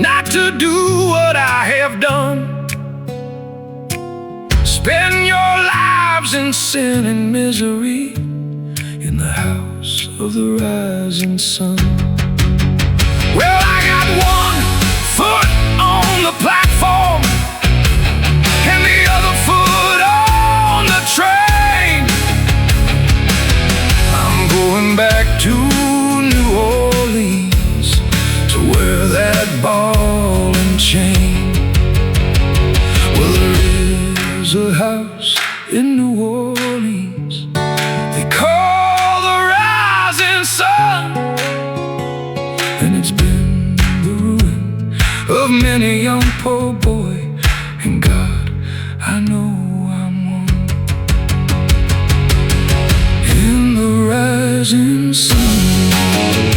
not to do what I have done. Spend your lives in sin and misery in the house of the rising sun. Well, I got one foot on the platform and the other foot on the train. I'm going back to New Orleans to wear that ball and chain. Well, there is a house in New Orleans they call the rising sun, and it's been the ruin of many young poor boy, and God, I know I'm one. In the rising sun.